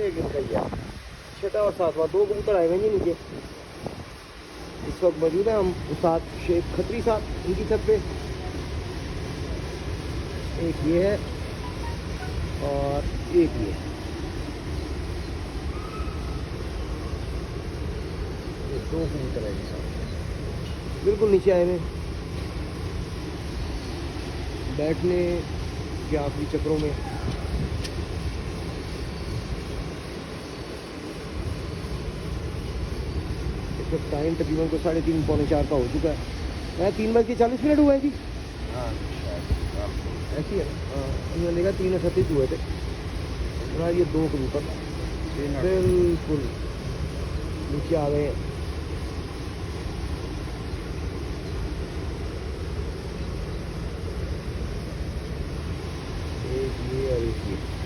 एक इनका ही है। छठा और सातवां, दो कबूतर आए हुए हैं जी नीचे। इस वक्त मौजूद है हम उस्ताद शेख खत्री साहब उनकी छत पे। एक ये है और एक ये दो कबूतर है जी साहब, बिल्कुल नीचे आए हुए बैठने के आखिरी चक्रों में। तो टाइम तकरीबन को 3:30 पौने 4 का हो चुका है। 3:40 हुआ है जी। हाँ ऐसी है। हाँ लेगा 3:38 हुए थे। ये दो कबूतर बिल्कुल नीचे आ गए। एक ये और एक ये।